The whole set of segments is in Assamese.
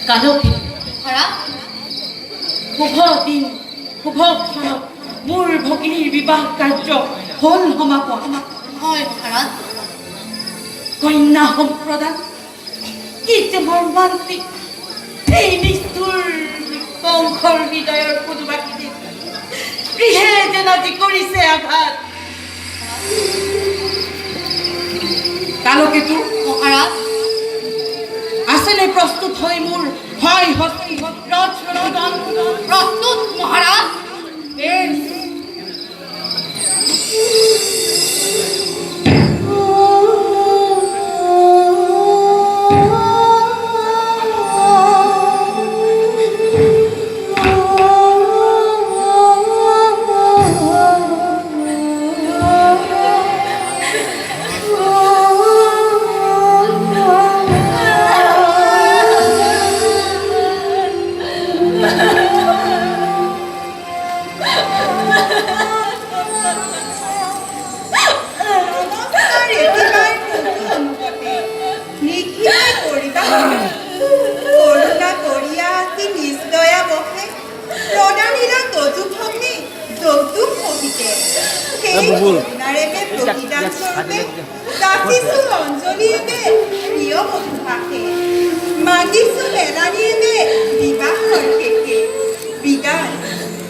কালকে শুভ দিন শুভ ক্ষণত মোৰ ভগিনীৰ বিবাহ কাৰ্য হ'ল সমাপন। হয় মহাৰাজ। কন্যা সম্প্ৰদান কি যে মৰ্মান্তিক, এই নিষ্ঠুৰ বংশৰ হৃদয়ৰ কোনোবাখিনিত গৃহে যেন আজি কৰিছে আঘাত। কালকেতু মহাৰাজ আছেনে প্ৰস্তুত হয় মোৰ হয় হস্তি প্ৰস্তুত মহাৰাজ।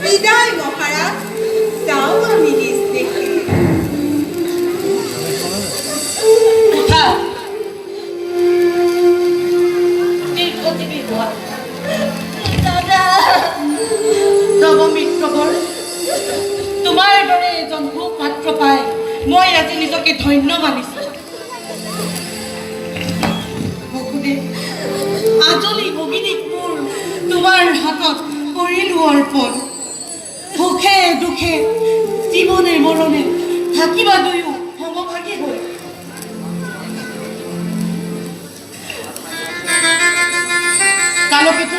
বিদায় মহাৰাজ, যাও আমি নিজ দেখে। তোমাৰ দৰে এজন সুপাত্ৰ পাই মই আজি নিজকে ধন্য মানিছো। আজলি ভগিনীক মোৰ তোমাৰ হাতত কৰিলো অৰ্পণ। সুখে দুখে জীৱনে মৰণে থাকিবা দুয়ো সমভাগী হৈ। কালকেতু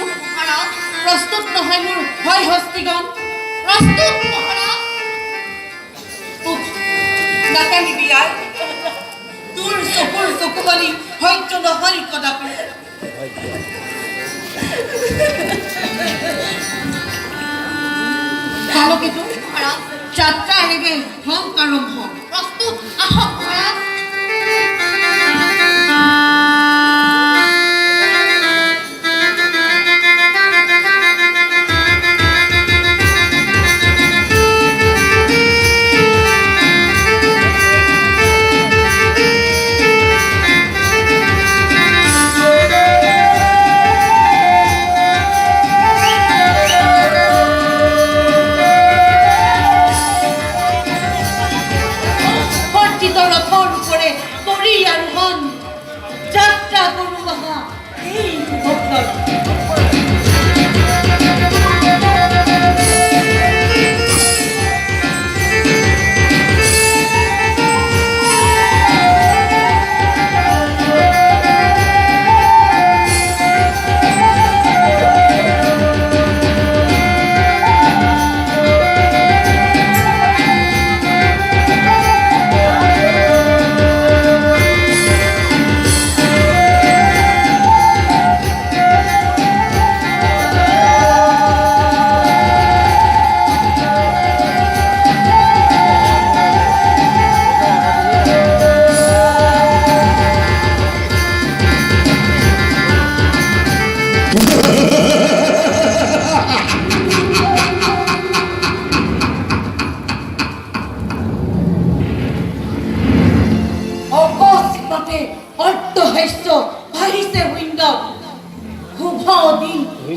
প্ৰস্তুত নহয় মোৰ হয় হস্তিগণ? প্ৰস্তুত মহাৰাজ। নাকানিবি আই, তোৰ চকুৰ চকুবালি সহ্য নহয় কদাপি। কালকেতু যাত্ৰা এনেকে হওক আৰম্ভ। প্ৰস্তুত আহক মহাৰাজ। যাত্ৰা কৰো মহা এই ভক্তৰ।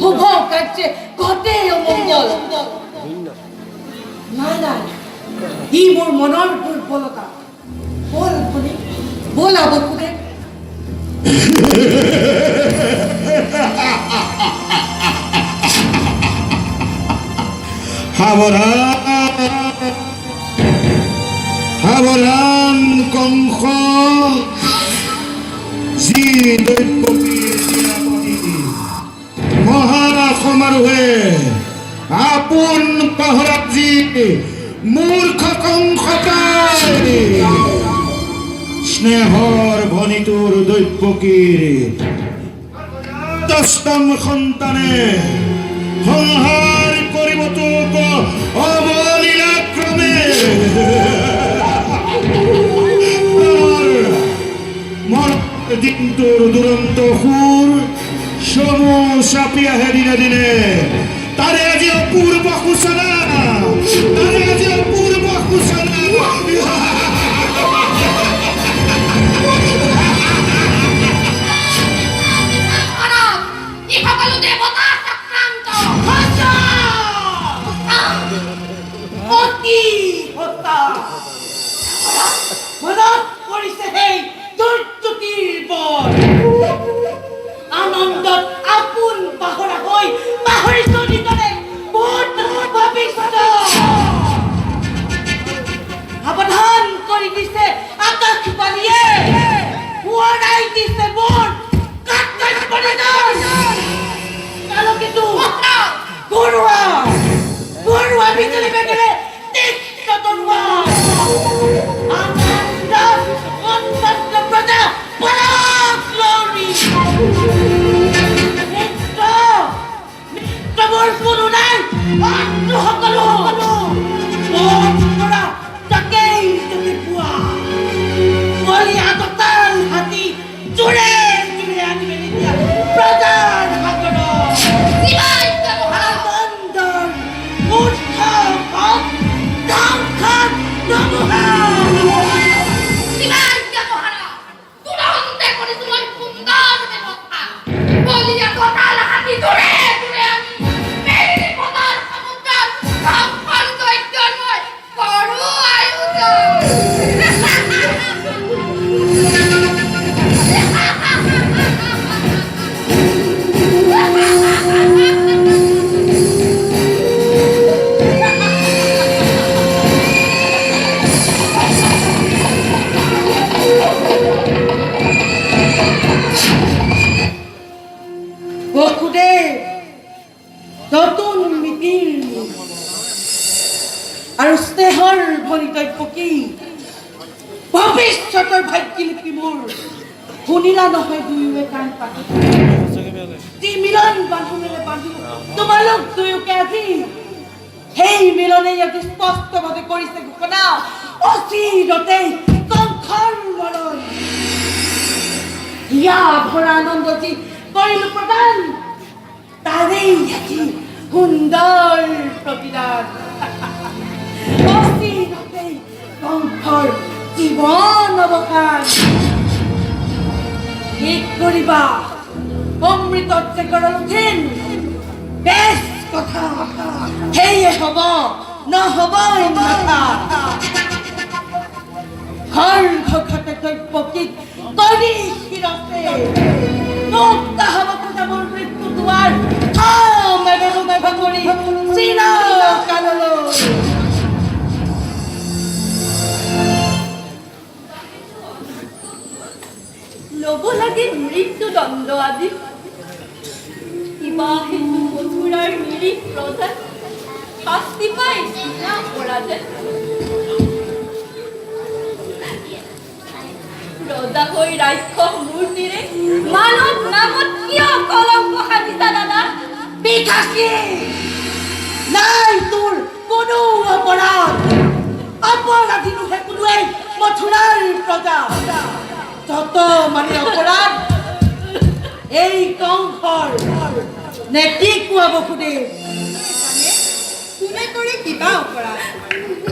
শুভ কাৰ্যে ঘটে অমংগল। নাই নাই, ই মোৰ মনৰ দুৰ্বলতা। বল আপুনি বল আবকুদে। সাৱধান কংস, যি মহাসমাৰোহে আপোন পাহৰাত যি মূৰ্খ কংসতাই স্নেহৰ ভনীটোৰ দৈৱকীৰ দশম সন্তানে সংহাৰ কৰিব তোক অবলীলাক্ৰমে মোৰ দিনটোৰ দুৰন্ত সুৰ চমু চাপি আহে দিনে দিনে তাৰে আজি অপূৰ্ব সূচনা তাৰে আজি অপূৰ্ব সূচনা অতি হতা মনত পৰিছে সেই দুৰ্যোগীৰ বৰ আনন্দত আপোন পাহৰা হৈ পাহৰিছো নিজৰে বহুত ভৱিষ্যত সাৱধান কৰি দিছে আকাশবাণীয়ে সোঁৱৰাই দিছে মোৰ কালকেতো গৰুৱা বিজুলী বেগেৰে তীক্ষ্ণ তৰোৱাল অন্তত প্ৰজা পলাশ লৌৰি মিত্ৰবোৰ কোনো নাই শত্ৰু সকলো পৰা তাকেই যদি পোৱা বলিয়া দতাল হাতী জোৰে জোৰে আনিবে নিদিয়া প্ৰজাৰ সাগৰত আনন্দৰ উৎসৱ ধ্বংসৰ নমুনা নতুন মিতিৰ আৰু স্নেহৰ ভৰিতব্য কি ভৱিষ্যতৰ ভাগ্যলিপি মোৰ শুনিলা নহয় দুয়োৱে কাণ পাতি যি মিলন বান্ধোনেৰে বান্ধিব তোমালোক দুয়োকে আজি সেই মিলনে অতি স্পষ্টভাৱে কৰিছে ঘোষণা অচিৰতেই কংসৰ মৰণ হিয়া ভৰা আনন্দ যি কৰিলো প্ৰদান তাৰেই আজি সুন্দৰ প্ৰতিদান অচিৰতেই কংসৰ জীৱন অৱসান কি কৰিবা অমৃতত যে গৰল উঠিল বেশ কথা সেয়ে হব নহবই মাথা ঘৰ ঘতে দ্ৰব্যকিক কৰি শিৰছে মুক্ত হব খোজা মোৰ মৃত্যু দুৱাৰ মেঘ কৰি চিৰকাললৈ ল'ব লাগে মৃত্যুদণ্ড আজি কিবা হেতু মথুৰাৰ নিৰীহ প্ৰজা শাস্তি পাই অপৰাধে ৰজা হৈ ৰাক্ষস মূৰ্তিৰে মানৱ নামত কিয় কলংক সাজিছা দাদা বিকাশী নাই তোৰ কোনো অপৰাধ অপৰাধী নোহে কোনোৱে মথুৰাৰ প্ৰজা যত মানে অপৰাধ এই কংসৰ নে কি কোৱা বসুদেৱ কোনে কৰে কিবা অপৰাধ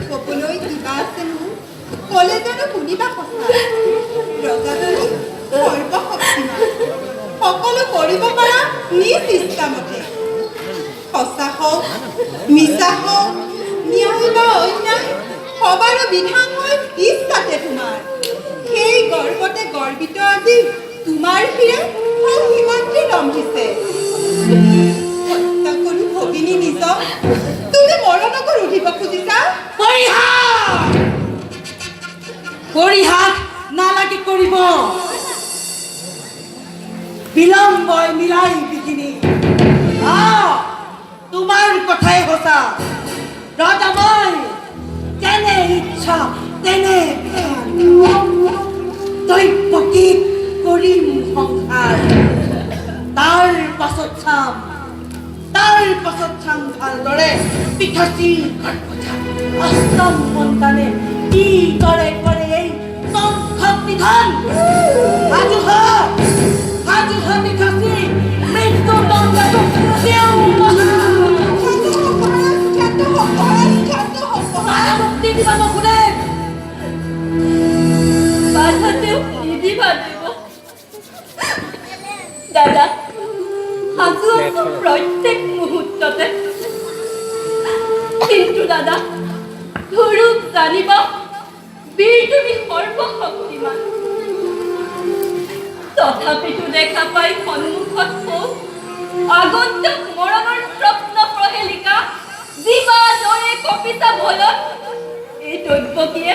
ক'বলৈ কিবা আছে মোৰ ক'লে জানো শুনিবা কথা ৰজাজনী সৰ্বশক্তিমান সকলো কৰিব পৰা নিজ ইচ্ছামতে সঁচা হওক মিছা হওক ন্যায় বা অন্যায় সবাৰো বিধান হয় ইচ্ছাতে তোমাৰ সেই গৰ্বতে গৰ্বিত আজি তোমাৰ শিৰে সিমান্তি ৰম্ভিছে হত্যা কৰি ভগিনী নিজক তুমি মৰণকো ৰুধিব খুজিছা পৰিহাস নালাগে কৰিব বিলম্বই মিলাই বিকিনি তোমাৰ কথাই সঁচা ৰজা মই যেনে ইচ্ছা তেনে দৈৱকী কৰিম সংসাৰ তাৰ শশী গর্ভজা অষ্টম সন্তানে কি করে করে এই সংখ্যক নিধন হাজু হাতি খাসি মৃত্যু দণ্ডাত কেউ মুক্তি দিবা বকুলে বাধাতেও নিদিবা দেব দাদা সাজু আছো প্ৰত্যেক মুহূৰ্ততে কিন্তু দাদা ধৰক জানিবা বীৰ তুমি সৰ্বশক্তিমান তথাপিতো দেখা পাই সন্মুখত আগন্তুক মৰণৰ স্বপ্ন প্ৰহেলিকা জীৱা দৰে কপিতা ভলত এই দৈৱকীয়ে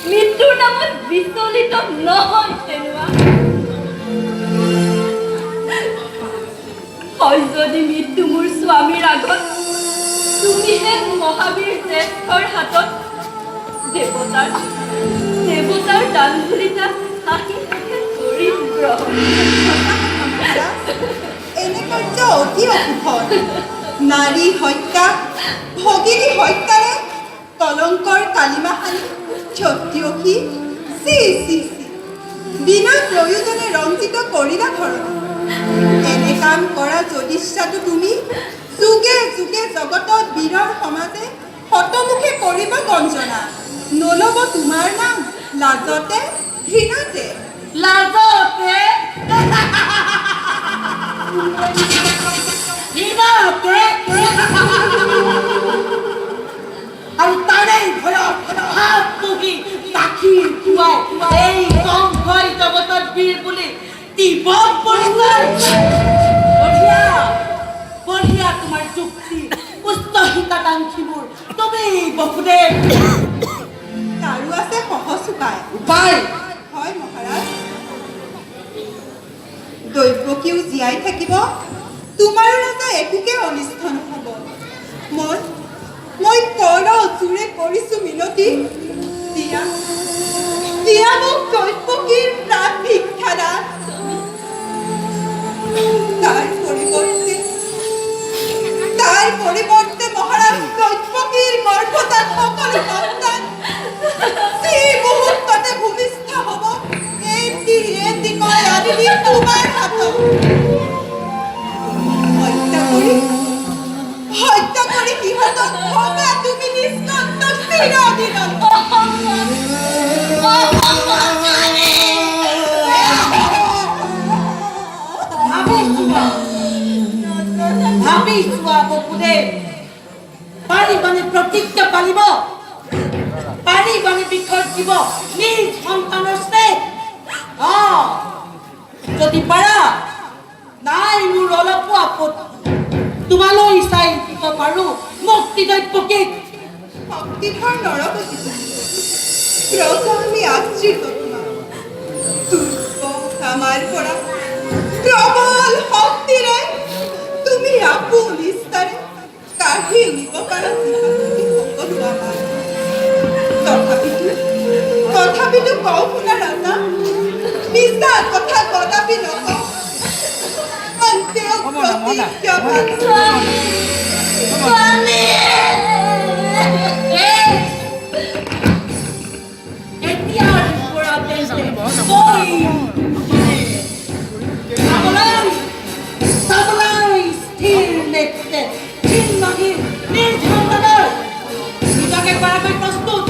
মৃত্যুৰ নামত বিচলিত নহয় তেনোৱা হয় যদি মৃত্যু মোৰ স্বামীৰ আগত তুমিহে মহাবীৰ জ্যেষ্ঠৰ হাতত দেৱতাৰ দানধুলিতা হাঁহি কৰি গ্ৰহণ এনে কাৰ্য অতি অশুভ নাৰী হত্যা ভগিনী হত্যাৰে কলংকৰ কালিমা সানি ক্ষত্ৰিয়সী বিনা প্ৰয়োজনে ৰঞ্জিত কৰিবা ঘৰত এনে কাম কৰা যদিচ্ছাটো তুমি যুগে যুগে জগতত বীৰৰ সমাজে শতমুখে কৰিব গঞ্জনা নলব তোমাৰ নাম লাজতে ঘৃণাতে লাজতে ঘৃণাতে আৰু তাৰে ভয়ত হাত পুহি গাখীৰ খুৱাই এই সংশয় জগতত বীৰ বুলি দিৱস পৰিচয় বঢ়িয়া তোমাৰ যুক্তি উচ্চ হিতাকাংক্ষীবোৰ তুমি বসুদেৱ তাৰো আছে সহজ উপায় হয় মহাৰাজ দৈৱকীও জীয়াই থাকিব তোমাৰো ৰজা একোকে অনিষ্ট নহ'ব মই কৰ জোৰে কৰিছোঁ মিনতি দিয়া মোক দৈৱকীৰ প্ৰাণ ভিক্ষা দান তাৰ পৰিৱৰ্তে মহাৰাজ দৈৱকীৰ গৰ্ভজাত সকলো সন্তান যি মুহূৰ্ততে ভূমিষ্ঠ হ'ব এটি কয় আনি তোমাৰ হাতত হত্যা কৰি সিহঁতক ভবা তুমি নিষ্কণ্ঠ চিৰদিনত ভাবি চোৱা বসুদেৱ পাৰিবানে প্ৰতিজ্ঞা পালিব পাৰিবানে বিসৰ্জিব নিজ সন্তানৰ স্নেহ যদি পাৰা নাই মোৰ অলপো আপত্তি তোমালৈ চাই দিব পাৰোঁ মুক্তি দৈৱকীক শক্তিধৰ নৰপতি ৰজা আমি আশ্ৰিত আমাৰ পৰা প্ৰবল শক্তিৰে তুমি আপোন ইচ্ছাৰে কাঢ়ি নিব পাৰা সকলো আমাৰ তথাপিতো কওঁ শুনা ৰাজা মিছা কথা কদাপি নকওঁ প্ৰস্তুত